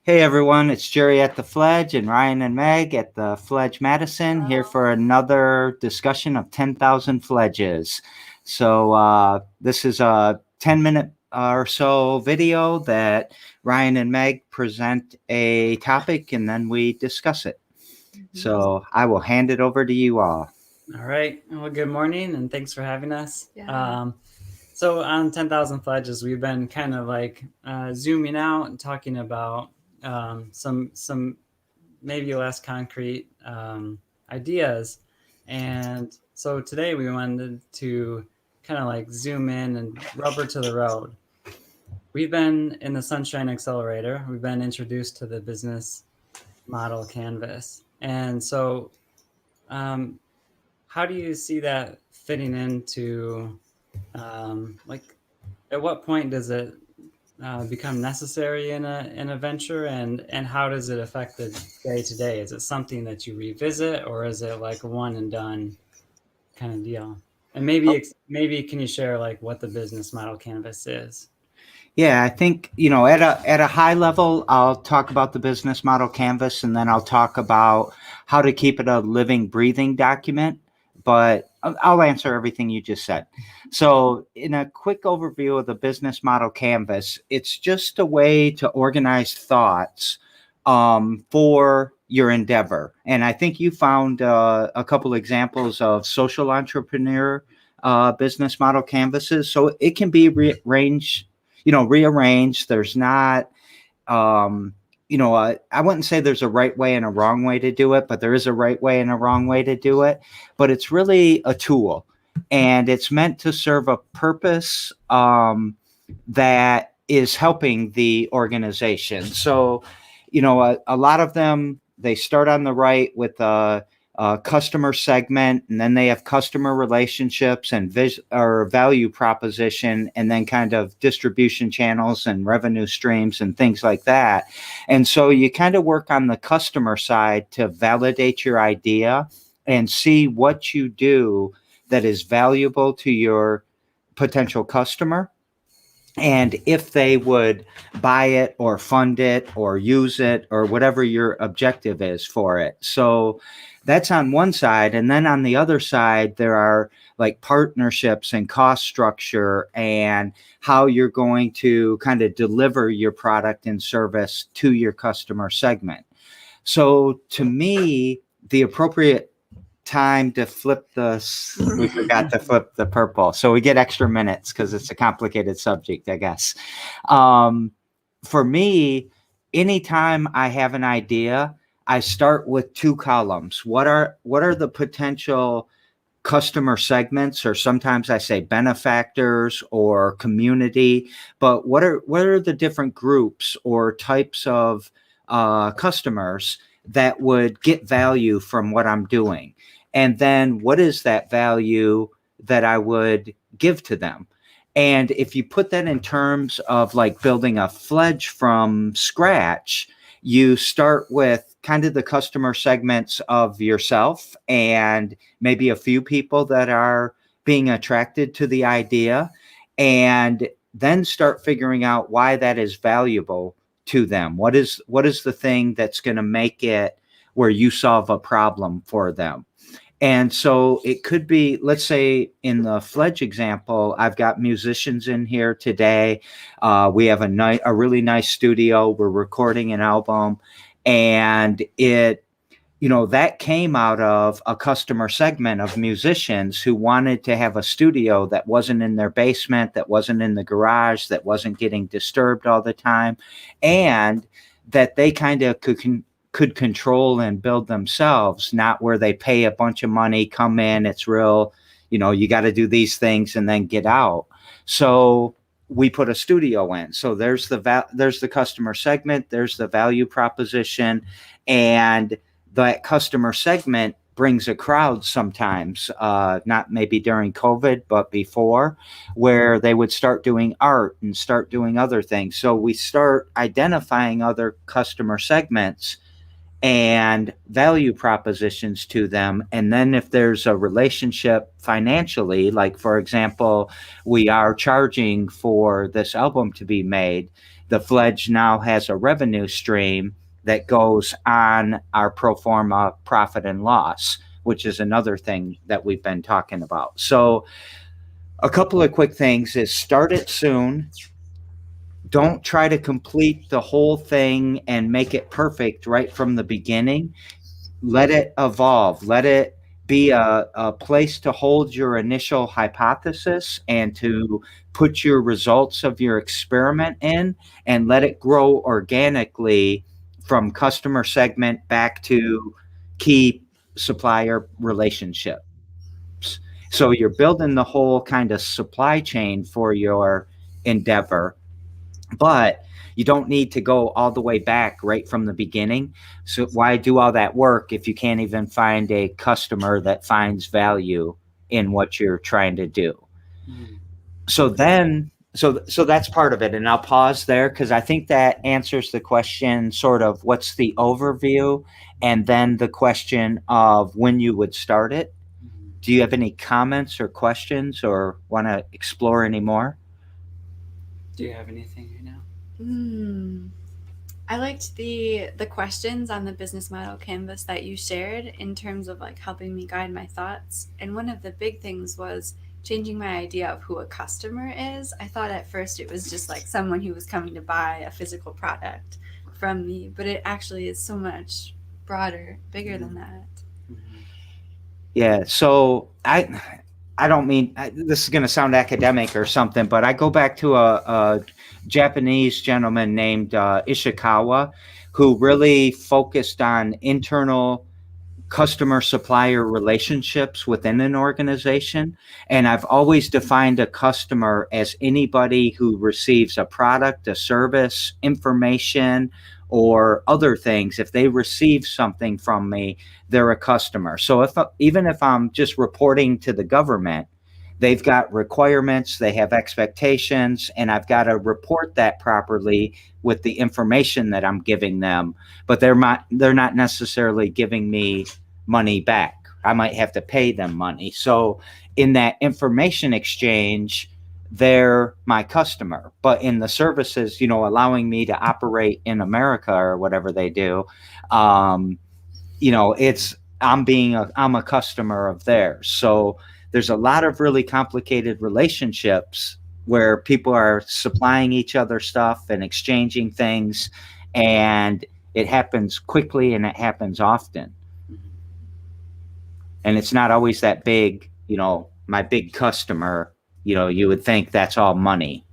Hey everyone, it's Jerry at the Fledge and Ryan and Meg at the Fledge Madison here for another discussion of 10,000 Fledges. This is a 10-minute or so video that Ryan and Meg present a topic and then we discuss it. So I will hand it over to you all. All right. Well, good morning and thanks for having us. Yeah. So on 10,000 Fledges, we've been kind of like zooming out and talking about some maybe less concrete ideas. And so today we wanted to kind of like zoom in and rubber to the road. We've been in the Sunshine Accelerator. We've been introduced to the business model canvas. And so how do you see that fitting into at what point does it become necessary in a venture, and how does it affect the day to day? Is it something that you revisit, or is it like a one and done kind of deal? And maybe can you share like what the business model canvas is? Yeah, I think, at a high level, I'll talk about the business model canvas and then I'll talk about how to keep it a living, breathing document. But I'll answer everything you just said. So in a quick overview of the business model canvas, it's just a way to organize thoughts for your endeavor. And I think you found a couple examples of social entrepreneur business model canvases. So it can be rearranged. There's not, I wouldn't say there's a right way and a wrong way to do it, but there is a right way and a wrong way to do it. But it's really a tool, and it's meant to serve a purpose that is helping the organization. So, a lot of them, they start on the right with a customer segment, and then they have customer relationships and value proposition, and then kind of distribution channels and revenue streams and things like that. And so you kind of work on the customer side to validate your idea and see what you do that is valuable to your potential customer, and if they would buy it or fund it or use it or whatever your objective is for it. So that's on one side. And then on the other side, there are like partnerships and cost structure and how you're going to kind of deliver your product and service to your customer segment. So to me, the appropriate time to we forgot to flip the purple, so we get extra minutes because it's a complicated subject, I guess. For me, anytime I have an idea, I start with two columns. What are the potential customer segments, or sometimes I say benefactors or community, but what are the different groups or types of customers that would get value from what I'm doing? And then what is that value that I would give to them? And if you put that in terms of like building a Fledge from scratch, you start with kind of the customer segments of yourself and maybe a few people that are being attracted to the idea, and then start figuring out why that is valuable to them. What is the thing that's going to make it where you solve a problem for them? And so it could be, let's say in the Fledge example, I've got musicians in here today. We have a really nice studio. We're recording an album, and that came out of a customer segment of musicians who wanted to have a studio that wasn't in their basement, that wasn't in the garage, that wasn't getting disturbed all the time, and that they kind of could control and build themselves, not where they pay a bunch of money, come in, it's real, you got to do these things and then get out. So we put a studio in. So there's the customer segment, there's the value proposition, and that customer segment brings a crowd sometimes, not maybe during COVID, but before, where they would start doing art and start doing other things. So we start identifying other customer segments, and value propositions to them. And then if there's a relationship financially, like for example, we are charging for this album to be made, the Fledge now has a revenue stream that goes on our pro forma profit and loss, which is another thing that we've been talking about. So a couple of quick things is start it soon. Don't try to complete the whole thing and make it perfect right from the beginning. Let it evolve. Let it be a place to hold your initial hypothesis and to put your results of your experiment in, and let it grow organically from customer segment back to key supplier relationships. So you're building the whole kind of supply chain for your endeavor, but you don't need to go all the way back right from the beginning. So why do all that work if you can't even find a customer that finds value in what you're trying to do? So then, so that's part of it, and I'll pause there because I think that answers the question, sort of what's the overview, and then the question of when you would start it. Do you have any comments or questions, or want to explore any more? Do you have anything right now? I liked the questions on the business model canvas that you shared in terms of like helping me guide my thoughts. And one of the big things was changing my idea of who a customer is. I thought at first it was just like someone who was coming to buy a physical product from me, but it actually is so much broader, bigger than that. Yeah. So I don't mean this is going to sound academic or something, but I go back to a Japanese gentleman named Ishikawa, who really focused on internal customer supplier relationships within an organization. And I've always defined a customer as anybody who receives a product, a service, information, or other things. If they receive something from me, they're a customer. So even if I'm just reporting to the government, they've got requirements, they have expectations, and I've got to report that properly with the information that I'm giving them. But they're not necessarily giving me money back. I might have to pay them money. So in that information exchange, they're my customer. But in the services, allowing me to operate in America or whatever they do, it's I'm a customer of theirs. So there's a lot of really complicated relationships where people are supplying each other stuff and exchanging things, and it happens quickly and it happens often. And it's not always that big, my big customer, you would think that's all money.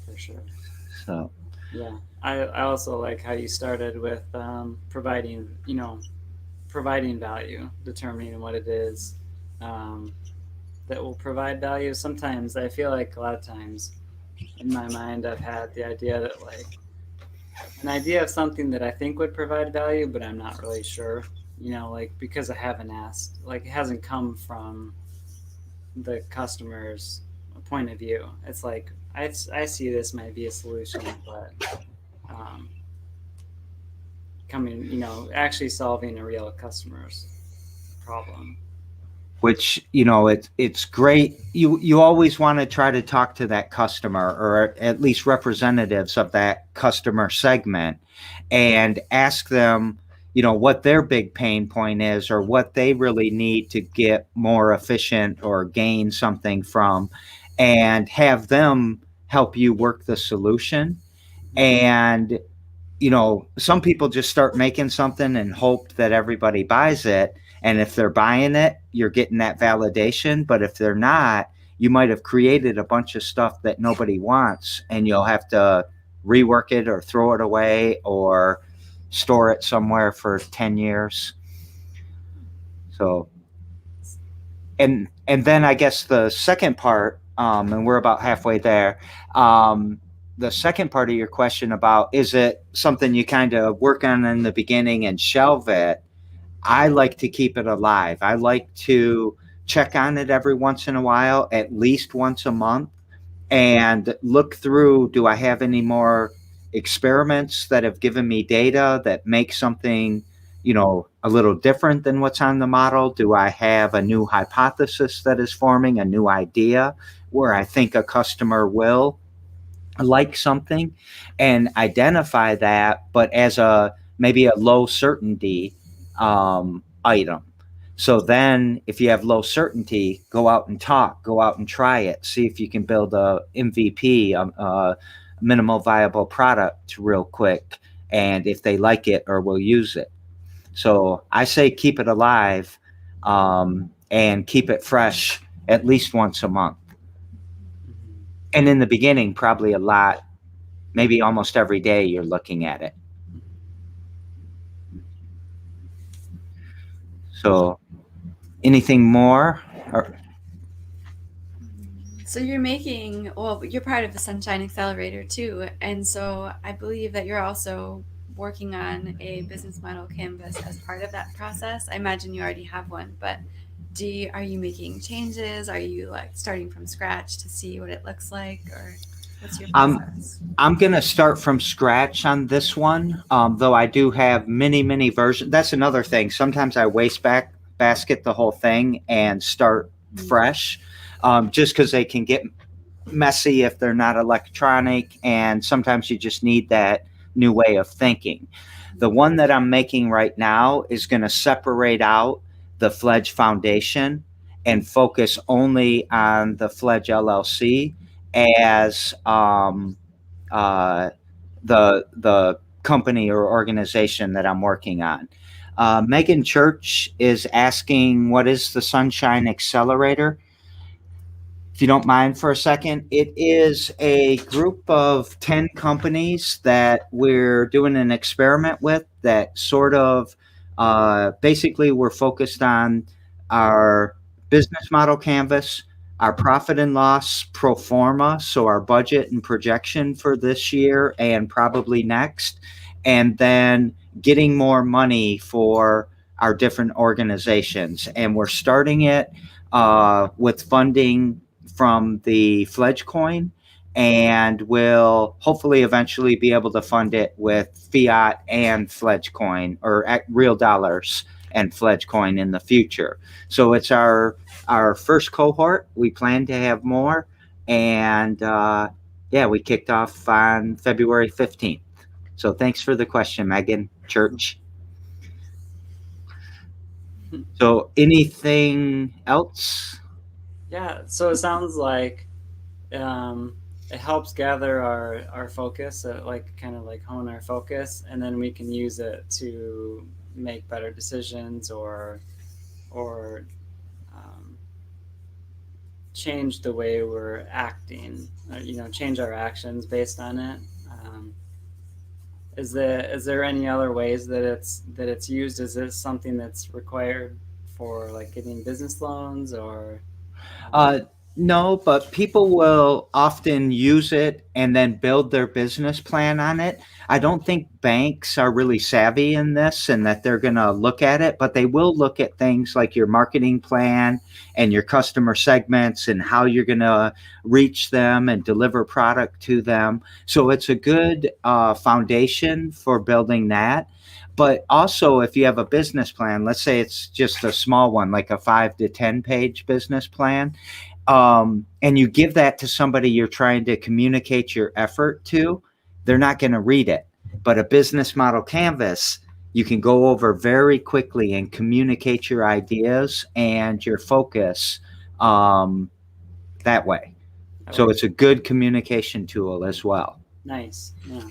For sure. So yeah, I also like how you started with providing value, determining what it is that will provide value. Sometimes I feel like a lot of times in my mind I've had the idea that like an idea of something that I think would provide value, but I'm not really sure, like because I haven't asked, like it hasn't come from the customer's point of view. It's like I see this might be a solution, but actually solving a real customer's problem. Which it's great. You always want to try to talk to that customer, or at least representatives of that customer segment, and ask them what their big pain point is, or what they really need to get more efficient or gain something from, and have them help you work the solution. And some people just start making something and hope that everybody buys it. And if they're buying it, you're getting that validation. But if they're not, you might have created a bunch of stuff that nobody wants, and you'll have to rework it or throw it away or store it somewhere for 10 years. So, and then I guess the second part, and we're about halfway there. The second part of your question about, is it something you kind of work on in the beginning and shelve it? I like to keep it alive. I like to check on it every once in a while, at least once a month, and look through, do I have any more experiments that have given me data that make something, a little different than what's on the model? Do I have a new hypothesis that is forming, a new idea where I think a customer will like something, and identify that, but as maybe a low certainty item. So then if you have low certainty, go out and talk, go out and try it, see if you can build a MVP, a minimal viable product real quick, and if they like it or will use it. So I say keep it alive, and keep it fresh at least once a month. And in the beginning, probably a lot, maybe almost every day you're looking at it. So anything more? So you're part of the Sunshine Accelerator too. And so I believe that you're also working on a business model canvas as part of that process. I imagine you already have one, but are you making changes? Are you like starting from scratch to see what it looks like, or what's your process? I'm going to start from scratch on this one, though I do have many versions. That's another thing. Sometimes I basket the whole thing and start fresh, just because they can get messy if they're not electronic, and sometimes you just need that new way of thinking. The one that I'm making right now is going to separate out the Fledge Foundation and focus only on the Fledge LLC as the company or organization that I'm working on. Megan Church is asking, what is the Sunshine Accelerator? If you don't mind for a second, it is a group of 10 companies that we're doing an experiment with that sort of basically we're focused on our business model canvas, our profit and loss pro forma, so our budget and projection for this year and probably next, and then getting more money for our different organizations. And we're starting it with funding from the Fledge coin, and we'll hopefully eventually be able to fund it with fiat and Fledge coin, or real dollars and Fledge coin in the future. So it's our first cohort. We plan to have more, and we kicked off on February 15th. So thanks for the question, Megan Church. So anything else? Yeah, so it sounds like it helps gather our focus, like kind of like hone our focus, and then we can use it to make better decisions or change the way we're acting, change our actions based on it. Is there any other ways that it's used? Is this something that's required for like getting business loans or? No, but people will often use it and then build their business plan on it. I don't think banks are really savvy in this and that they're going to look at it, but they will look at things like your marketing plan and your customer segments and how you're going to reach them and deliver product to them. So it's a good foundation for building that. But also, if you have a business plan, let's say it's just a small one, like a 5 to 10 page business plan, and you give that to somebody you're trying to communicate your effort to, they're not going to read it. But a business model canvas, you can go over very quickly and communicate your ideas and your focus that way. So it's a good communication tool as well. Nice. Yeah.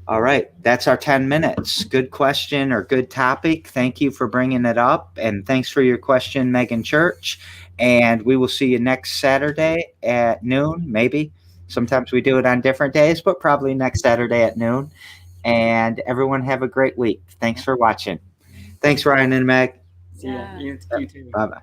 All right. That's our 10 minutes. Good question or good topic. Thank you for bringing it up. And thanks for your question, Megan Church. And we will see you next Saturday at noon, maybe. Sometimes we do it on different days, but probably next Saturday at noon. And everyone have a great week. Thanks for watching. Thanks, Ryan and Meg. See ya. You too. Bye-bye.